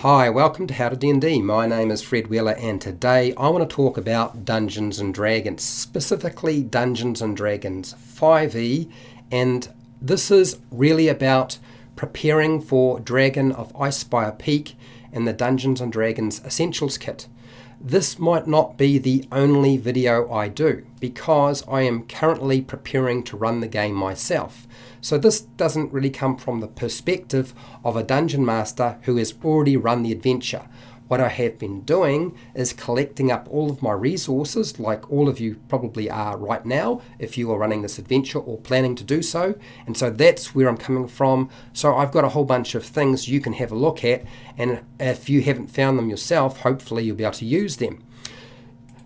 Hi, welcome to HowtoDandD. My name is Fred Wheeler and today I want to talk about Dungeons & Dragons, specifically Dungeons & Dragons 5e, and this is really about preparing for Dragon of Icespire Peak and the Dungeons & Dragons Essentials Kit. This might not be the only video I do because I am currently preparing to run the game myself. So this doesn't really come from the perspective of a dungeon master who has already run the adventure. What I have been doing is collecting up all of my resources, like all of you probably are right now if you are running this adventure or planning to do so. And so that's where I'm coming from. So I've got a whole bunch of things you can have a look at, and if you haven't found them yourself, hopefully you'll be able to use them.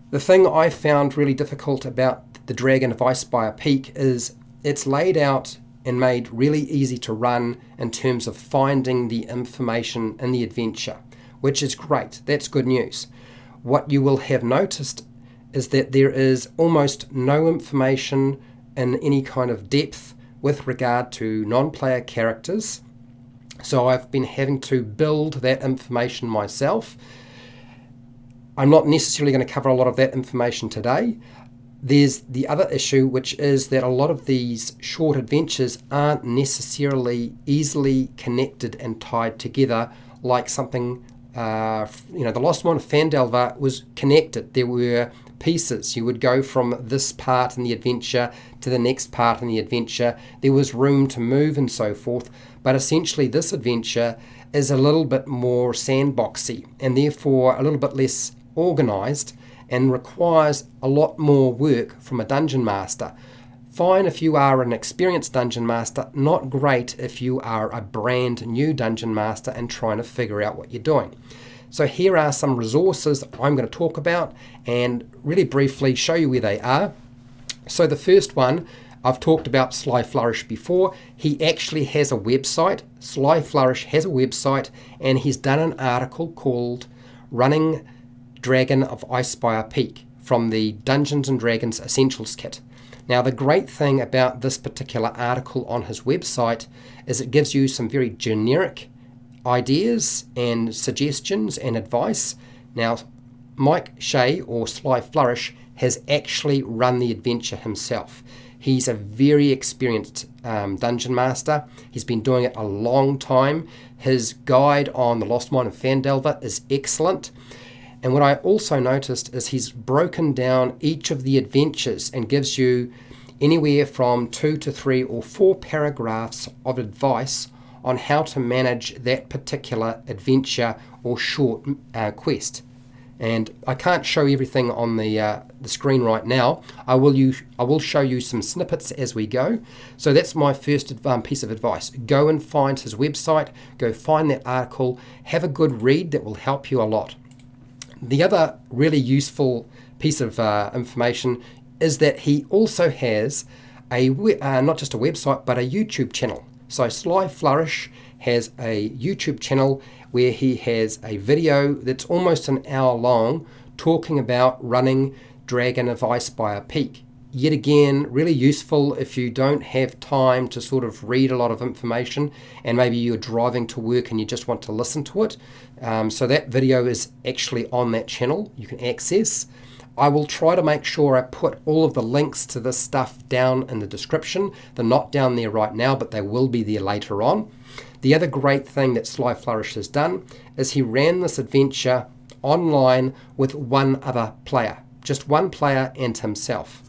The thing I found really difficult about the Dragon of Icespire Peak is it's laid out and made really easy to run in terms of finding the information in the adventure, which is great. That's good news. What you will have noticed is that there is almost no information in any kind of depth with regard to non-player characters. So I've been having to build that information myself. I'm not necessarily going to cover a lot of that information today. There's the other issue, which is that a lot of these short adventures aren't necessarily easily connected and tied together like something, the Lost Mine of Phandelver was connected. There were pieces. You would go from this part in the adventure to the next part in the adventure. There was room to move and so forth. But essentially this adventure is a little bit more sandboxy and therefore a little bit less organized and requires a lot more work from a dungeon master. Fine if you are an experienced dungeon master, not great if you are a brand new dungeon master and trying to figure out what you're doing. So here are some resources I'm going to talk about and really briefly show you where they are. So the first one, I've talked about Sly Flourish before. He actually has a website. Sly Flourish has a website and he's done an article called Running Dragon of Icespire Peak from the Dungeons & Dragons Essentials Kit. Now the great thing about this particular article on his website is it gives you some very generic ideas and suggestions and advice. Now Mike Shea, or Sly Flourish, has actually run the adventure himself. He's a very experienced dungeon master. He's been doing it a long time. His guide on the Lost Mine of Phandelver is excellent. And what I also noticed is he's broken down each of the adventures and gives you anywhere from 2 to 3 or 4 paragraphs of advice on how to manage that particular adventure or short quest. And I can't show everything on the screen right now. I will show you some snippets as we go. So that's my first piece of advice. Go and find his website. Go find that article. Have a good read. That will help you a lot. The other really useful piece of information is that he also has not just a website, but a YouTube channel. So Sly Flourish has a YouTube channel where he has a video that's almost an hour long talking about running Dragon of Icespire Peak. Yet again, really useful if you don't have time to sort of read a lot of information and maybe you're driving to work and you just want to listen to it. So that video is actually on that channel. You can access. I will try to make sure I put all of the links to this stuff down in the description. They're not down there right now, but they will be there later on. The other great thing that Sly Flourish has done is he ran this adventure online with one other player. Just one player and himself.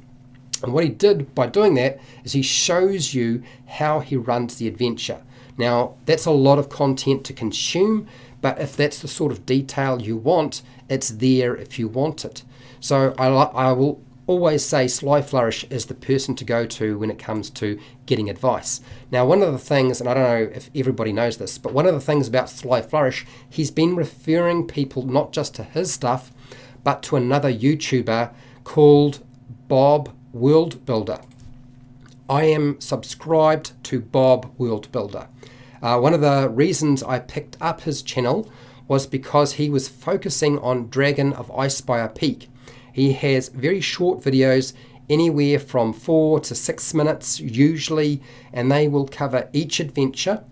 And what he did by doing that is he shows you how he runs the adventure. Now, that's a lot of content to consume, but if that's the sort of detail you want, it's there if you want it. So I will always say Sly Flourish is the person to go to when it comes to getting advice. Now, one of the things, and I don't know if everybody knows this, but one of the things about Sly Flourish, he's been referring people not just to his stuff, but to another YouTuber called WorldBuilder. I am subscribed to WorldBuilder. One of the reasons I picked up his channel was because he was focusing on Dragon of Icespire Peak. He has very short videos, anywhere from 4 to 6 minutes usually, and they will cover each adventure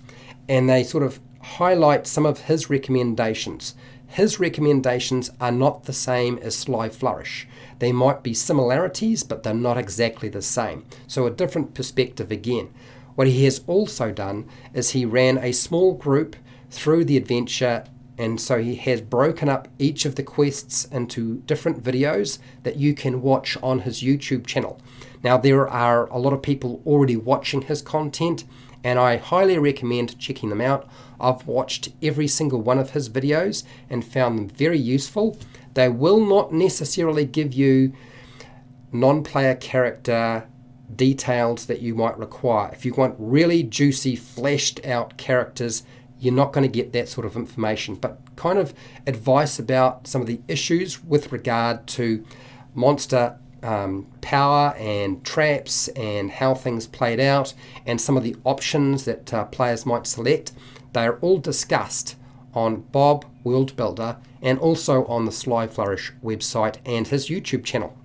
and they sort of highlight some of his recommendations. His recommendations are not the same as Sly Flourish. There might be similarities, but they're not exactly the same. So a different perspective again. What he has also done is he ran a small group through the adventure, and so he has broken up each of the quests into different videos that you can watch on his YouTube channel. Now, there are a lot of people already watching his content, and I highly recommend checking them out. I've watched every single one of his videos and found them very useful. They will not necessarily give you non-player character details that you might require. If you want really juicy, fleshed out characters, you're not going to get that sort of information, but kind of advice about some of the issues with regard to monster power and traps and how things played out and some of the options that players might select. They are all discussed on Bob WorldBuilder and also on the Sly Flourish website and his YouTube channel.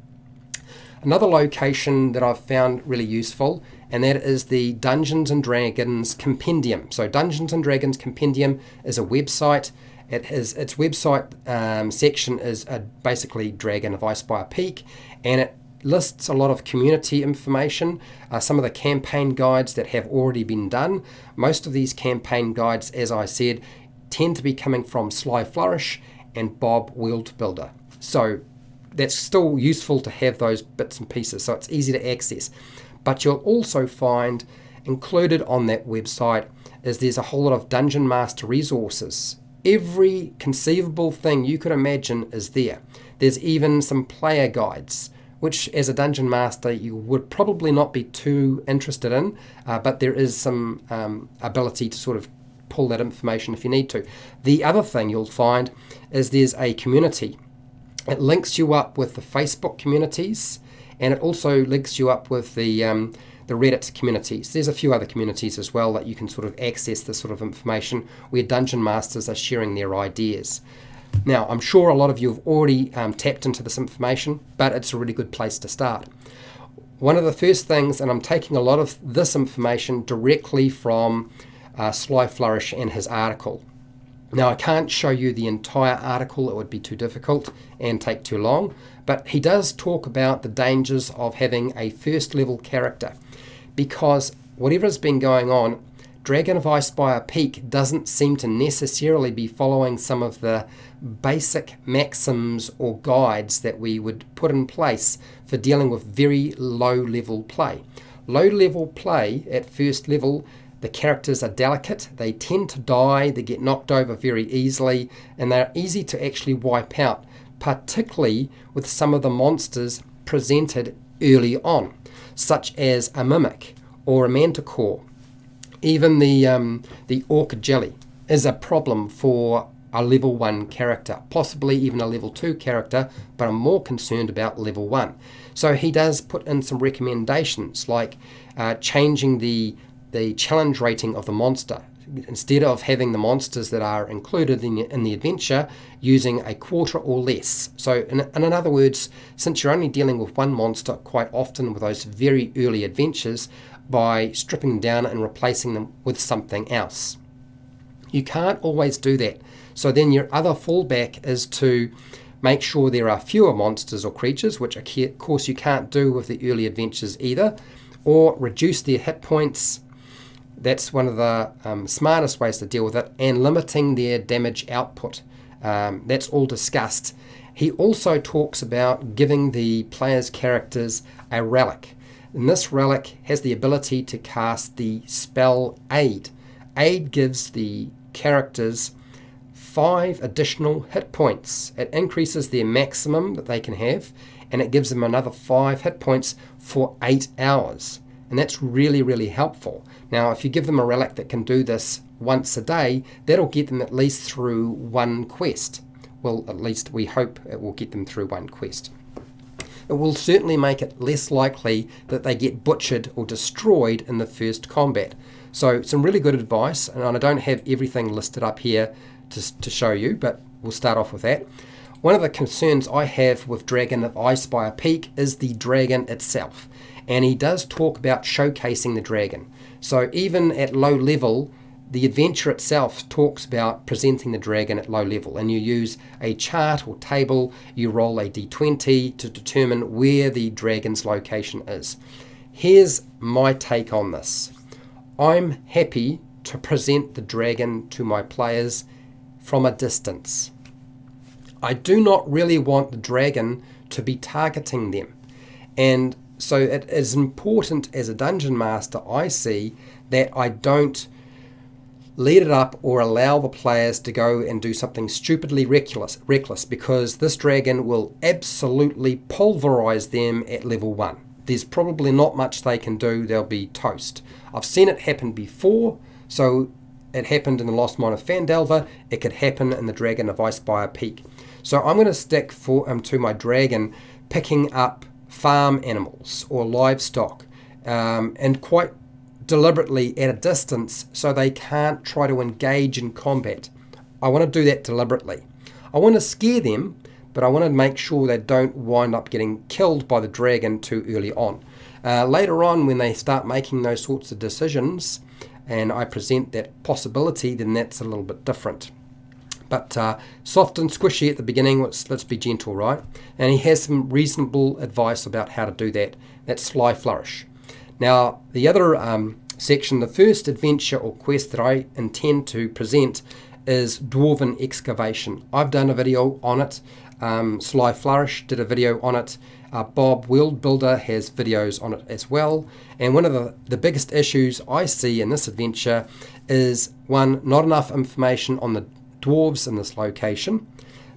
Another location that I've found really useful, and that is the Dungeons & Dragons Compendium. So Dungeons & Dragons Compendium is a website. Its website section is basically Dragon of Icespire Peak, and it lists a lot of community information, some of the campaign guides that have already been done. Most of these campaign guides, as I said, tend to be coming from Sly Flourish and Bob WorldBuilder. So that's still useful to have those bits and pieces, so it's easy to access. But you'll also find included on that website is there's a whole lot of Dungeon Master resources. Every conceivable thing you could imagine is there. There's even some player guides, which as a Dungeon Master you would probably not be too interested in, but there is some ability to sort of pull that information if you need to. The other thing you'll find is there's a community. It links you up with the Facebook communities, and it also links you up with the Reddit communities. There's a few other communities as well that you can sort of access this sort of information where Dungeon Masters are sharing their ideas. Now, I'm sure a lot of you have already tapped into this information, but it's a really good place to start. One of the first things, and I'm taking a lot of this information directly from Sly Flourish and his article. Now, I can't show you the entire article, it would be too difficult and take too long, but he does talk about the dangers of having a first level character, because whatever has been going on, Dragon of Icespire Peak doesn't seem to necessarily be following some of the basic maxims or guides that we would put in place for dealing with very low level play. Low level play at first level, the characters are delicate, they tend to die, they get knocked over very easily, and they're easy to actually wipe out, particularly with some of the monsters presented early on, such as a mimic or a manticore. Even the orc jelly is a problem for a level 1 character, possibly even a level 2 character, but I'm more concerned about level 1. So he does put in some recommendations like changing the challenge rating of the monster. Instead of having the monsters that are included in the adventure, using a quarter or less. So in other words, since you're only dealing with one monster quite often with those very early adventures, by stripping them down and replacing them with something else. You can't always do that. So then your other fallback is to make sure there are fewer monsters or creatures, which of course you can't do with the early adventures either, or reduce their hit points. That's one of the smartest ways to deal with it, and limiting their damage output. That's all discussed. He also talks about giving the player's characters a relic. And this relic has the ability to cast the spell Aid. Aid gives the characters 5 additional hit points. It increases their maximum that they can have, and it gives them another 5 hit points for 8 hours. And that's really, really helpful. Now, if you give them a relic that can do this once a day, that'll get them at least through one quest. Well, at least we hope it will get them through one quest. It will certainly make it less likely that they get butchered or destroyed in the first combat. So some really good advice, and I don't have everything listed up here to show you, but we'll start off with that. One of the concerns I have with Dragon of Icespire Peak is the dragon itself, and he does talk about showcasing the dragon. So even at low level, the adventure itself talks about presenting the dragon at low level, and you use a chart or table, you roll a d20 to determine where the dragon's location is. Here's my take on this. I'm happy to present the dragon to my players from a distance. I do not really want the dragon to be targeting them. And so it is important as a dungeon master, I see, that I don't lead it up or allow the players to go and do something stupidly reckless, because this dragon will absolutely pulverize them at level 1. There's probably not much they can do, they'll be toast. I've seen it happen before, so it happened in the Lost Mine of Phandelver, it could happen in the Dragon of Icespire Peak. So I'm going to stick to my dragon picking up farm animals or livestock, and quite deliberately at a distance so they can't try to engage in combat. I want to do that deliberately. I want to scare them, but I want to make sure they don't wind up getting killed by the dragon too early on. Later on, when they start making those sorts of decisions and I present that possibility, then that's a little bit different. But soft and squishy at the beginning, let's be gentle, right? And he has some reasonable advice about how to do that. That's Sly Flourish. Now, the other section, the first adventure or quest that I intend to present is Dwarven Excavation. I've done a video on it. Sly Flourish did a video on it. Bob WorldBuilder has videos on it as well. And one of the biggest issues I see in this adventure is, one, not enough information on the dwarves in this location,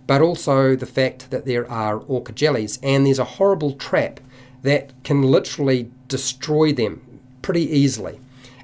but also the fact that there are orca jellies, and there's a horrible trap that can literally destroy them pretty easily.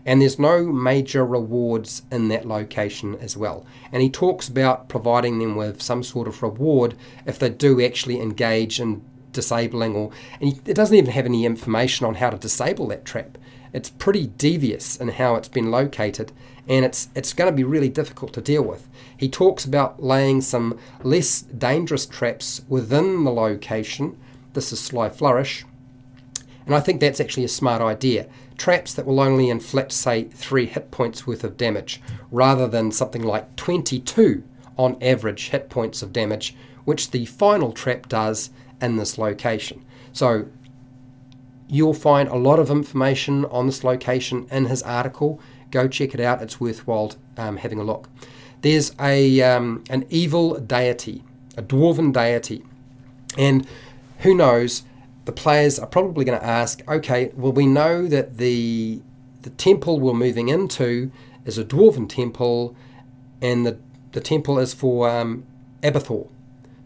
And there's no major rewards in that location as well. And he talks about providing them with some sort of reward if they do actually engage in disabling, and it doesn't even have any information on how to disable that trap. It's pretty devious in how it's been located, and it's going to be really difficult to deal with. He talks about laying some less dangerous traps within the location. This is Sly Flourish. And I think that's actually a smart idea. Traps that will only inflict, say, 3 hit points worth of damage, rather than something like 22 on average hit points of damage, which the final trap does in this location. So you'll find a lot of information on this location in his article. Go check it out. It's worthwhile having a look. There's an evil deity, a dwarven deity, and who knows, the players are probably going to ask, okay, well, we know that the temple we're moving into is a dwarven temple, and the temple is for Abathur.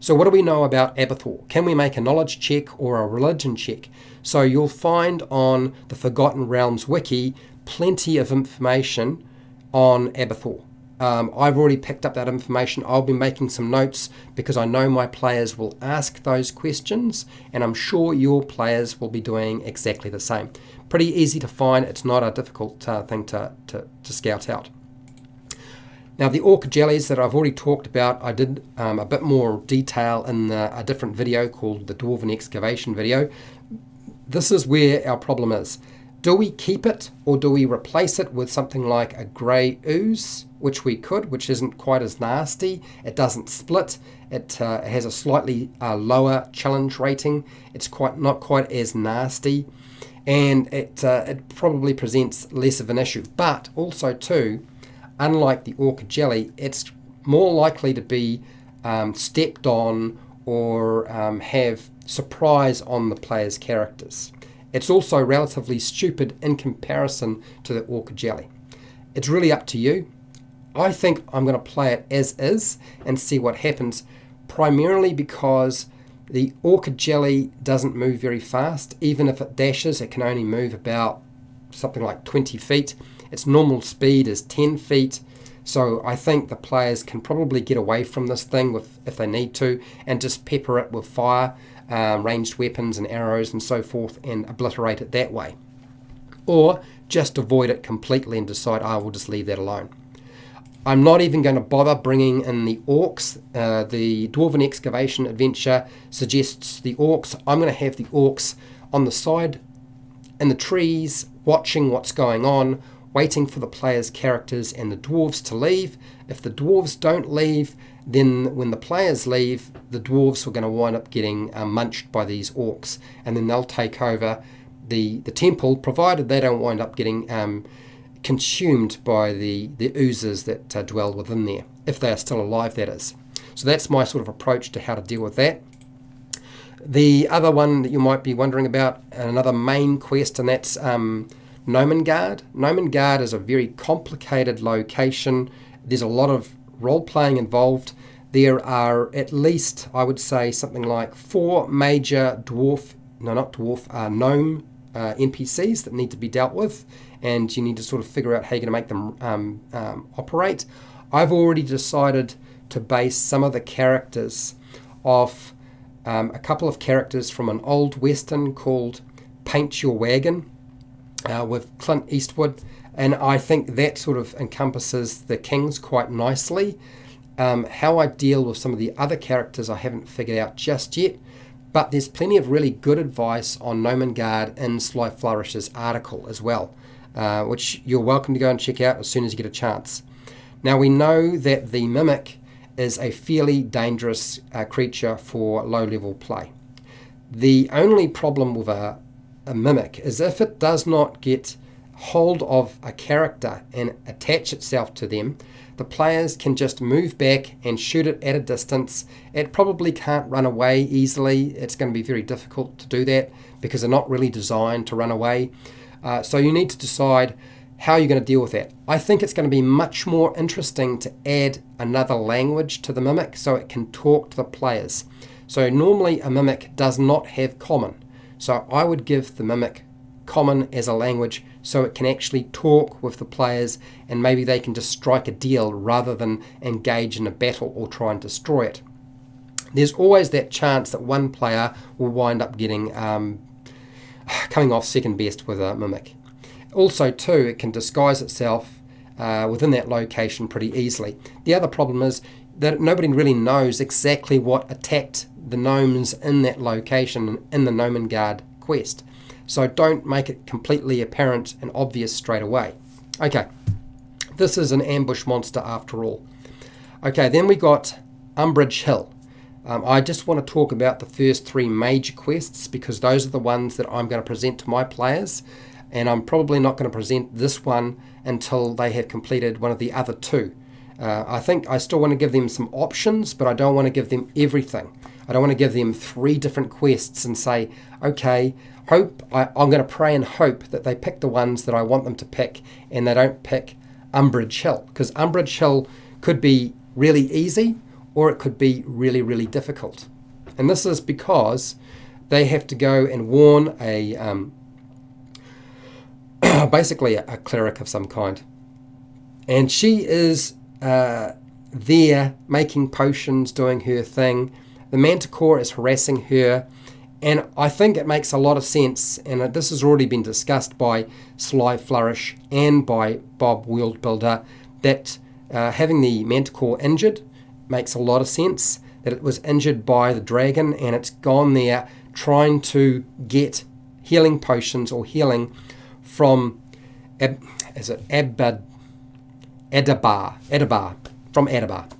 So what do we know about Abathur? Can we make a knowledge check or a religion check? So you'll find on the Forgotten Realms wiki plenty of information on Abathur. I've already picked up that information. I'll be making some notes because I know my players will ask those questions, and I'm sure your players will be doing exactly the same. Pretty easy to find. It's not a difficult thing to scout out. Now, the orca jellies that I've already talked about, I did a bit more detail in a different video called the Dwarven Excavation video. This is where our problem is. Do we keep it, or do we replace it with something like a grey ooze, which we could, which isn't quite as nasty. It doesn't split. It has a slightly lower challenge rating. It's not quite as nasty, and it probably presents less of an issue. But also too, unlike the orca jelly, it's more likely to be stepped on or have surprise on the player's characters. It's also relatively stupid in comparison to the orca jelly. It's really up to you. I think I'm going to play it as is and see what happens, primarily because the orca jelly doesn't move very fast. Even if it dashes, it can only move about something like 20 feet. Its normal speed is 10 feet. So I think the players can probably get away from this thing if they need to, and just pepper it with fire, ranged weapons and arrows and so forth, and obliterate it that way. Or just avoid it completely and decide, I will just leave that alone. I'm not even going to bother bringing in the orcs. The Dwarven Excavation adventure suggests the orcs. I'm going to have the orcs on the side in the trees, watching what's going on, waiting for the players' characters and the dwarves to leave. If the dwarves don't leave, then when the players leave, the dwarves are going to wind up getting munched by these orcs, and then they'll take over the temple, provided they don't wind up getting consumed by the oozes that dwell within there, if they are still alive, that is. So that's my sort of approach to how to deal with that. The other one that you might be wondering about, another main quest, and that's Nomengard. Nomengard is a very complicated location. There's a lot of role-playing involved. There are at least, I would say, something like 4 major gnome NPCs that need to be dealt with, and you need to sort of figure out how you're going to make them operate. I've already decided to base some of the characters off a couple of characters from an old western called Paint Your Wagon with Clint Eastwood, and I think that sort of encompasses the kings quite nicely. How I deal with some of the other characters I haven't figured out just yet, but there's plenty of really good advice on Nomengard in Sly Flourish's article as well, which you're welcome to go and check out as soon as you get a chance. Now, we know that the Mimic is a fairly dangerous creature for low-level play. The only problem with a Mimic is if it does not get hold of a character and attach itself to them, the players can just move back and shoot it at a distance. It probably can't run away easily. It's going to be very difficult to do that because they're not really designed to run away. So you need to decide how you're going to deal with that. I think it's going to be much more interesting to add another language to the Mimic so it can talk to the players. So normally a Mimic does not have Common. So I would give the Mimic Common as a language so it can actually talk with the players, and maybe they can just strike a deal rather than engage in a battle or try and destroy it. There's always that chance that one player will wind up getting coming off second best with a Mimic. Also too, it can disguise itself within that location pretty easily. The other problem is that nobody really knows exactly what attacked the gnomes in that location in the Nomengard quest. So don't make it completely apparent and obvious straight away. Okay, this is an ambush monster after all. Okay, then we got Umbrage Hill. I just want to talk about the first 3 major quests because those are the ones that I'm going to present to my players, and I'm probably not going to present this one until they have completed one of the other 2. I think I still want to give them some options, but I don't want to give them everything. I don't want to give them 3 different quests and say, okay, I'm going to pray and hope that they pick the ones that I want them to pick and they don't pick Umbrage Hill, because Umbrage Hill could be really easy or it could be really, really difficult. And this is because they have to go and warn a basically a cleric of some kind. And she is there making potions, doing her thing. The Manticore is harassing her. And I think it makes a lot of sense, and this has already been discussed by Sly Flourish and by Bob WorldBuilder, that having the Manticore injured makes a lot of sense, that it was injured by the dragon and it's gone there trying to get healing potions or healing from Adabar, from Adabar.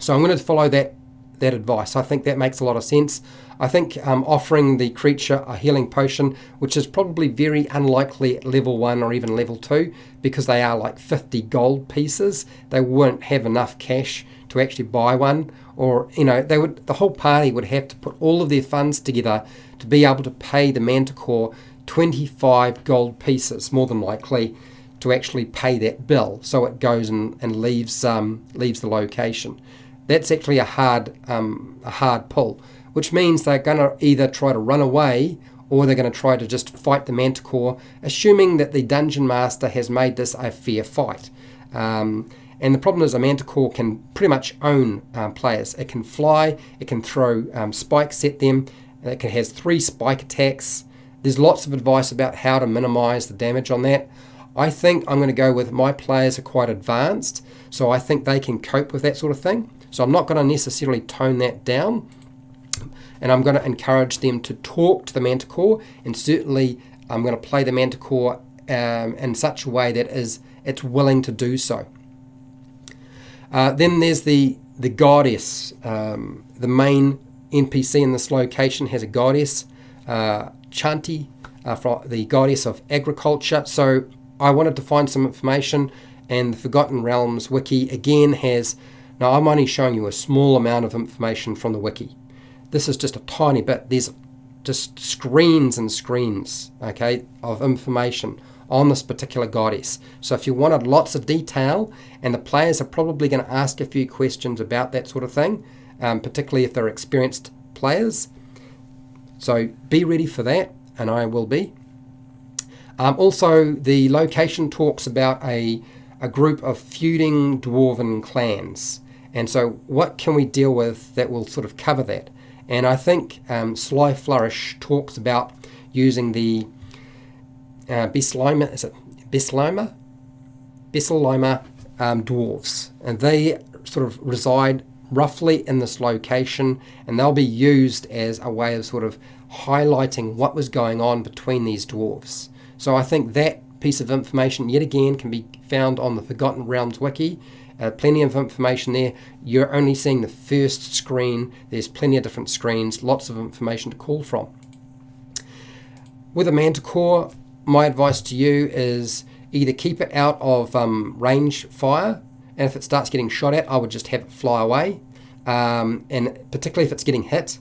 So I'm going to follow that advice. I think that makes a lot of sense. I think offering the creature a healing potion, which is probably very unlikely at level 1 or even level 2, because they are like 50 gold pieces. They won't have enough cash to actually buy one, or the whole party would have to put all of their funds together to be able to pay the Manticore 25 gold pieces, more than likely, to actually pay that bill. So it goes and leaves the location. That's actually a hard pull, which means they're going to either try to run away or they're going to try to just fight the Manticore, assuming that the Dungeon Master has made this a fair fight. And the problem is a Manticore can pretty much own players. It can fly, it can throw spikes at them, it has 3 spike attacks. There's lots of advice about how to minimize the damage on that. I think I'm going to go with my players are quite advanced, so I think they can cope with that sort of thing. So I'm not going to necessarily tone that down, and I'm going to encourage them to talk to the Manticore, and certainly I'm going to play the Manticore in such a way that it's willing to do so. Then there's the goddess. The main NPC in this location has a goddess, Chanti, the goddess of agriculture. So I wanted to find some information, and the Forgotten Realms wiki again has, now I'm only showing you a small amount of information from the wiki. This is just a tiny bit. There's just screens and screens, okay, of information on this particular goddess. So if you wanted lots of detail, and the players are probably going to ask a few questions about that sort of thing, particularly if they're experienced players. So be ready for that, and I will be. Also, the location talks about a group of feuding Dwarven clans. And so what can we deal with that will sort of cover that? And I think Sly Flourish talks about using the Beslimer dwarves, and they sort of reside roughly in this location, and they'll be used as a way of sort of highlighting what was going on between these dwarves. So I think that piece of information yet again can be found on the Forgotten Realms wiki. Plenty of information there. You're only seeing the first screen. There's plenty of different screens, lots of information to call from. With a Manticore, my advice to you is either keep it out of range fire, and if it starts getting shot at, I would just have it fly away, and particularly if it's getting hit.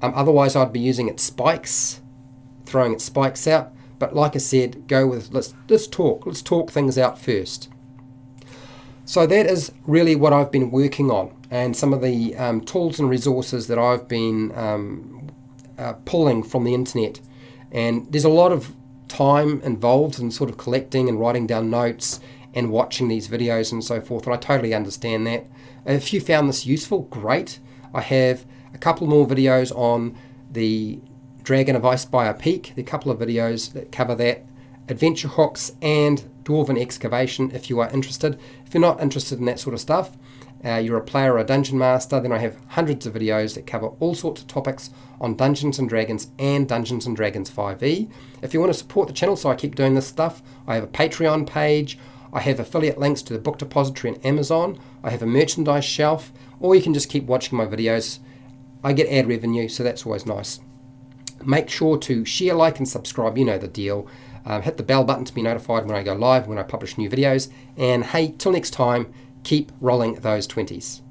Otherwise, I'd be using its spikes, throwing its spikes out. But like I said, go with let's talk things out first. So that is really what I've been working on, and some of the tools and resources that I've been pulling from the internet. And there's a lot of time involved in sort of collecting and writing down notes and watching these videos and so forth, and I totally understand that. If you found this useful, great. I have a couple more videos on the Dragon of Icespire Peak, the couple of videos that cover that, adventure hooks, and Dwarven Excavation if you are interested. If you're not interested in that sort of stuff, you're a player or a dungeon master, then I have hundreds of videos that cover all sorts of topics on Dungeons & Dragons and Dungeons & Dragons 5e. If you want to support the channel so I keep doing this stuff, I have a Patreon page, I have affiliate links to the book depository and Amazon, I have a merchandise shelf, or you can just keep watching my videos. I get ad revenue, so that's always nice. Make sure to share, like, and subscribe, you know the deal. Hit the bell button to be notified when I go live, when I publish new videos. And hey, till next time, keep rolling those 20s.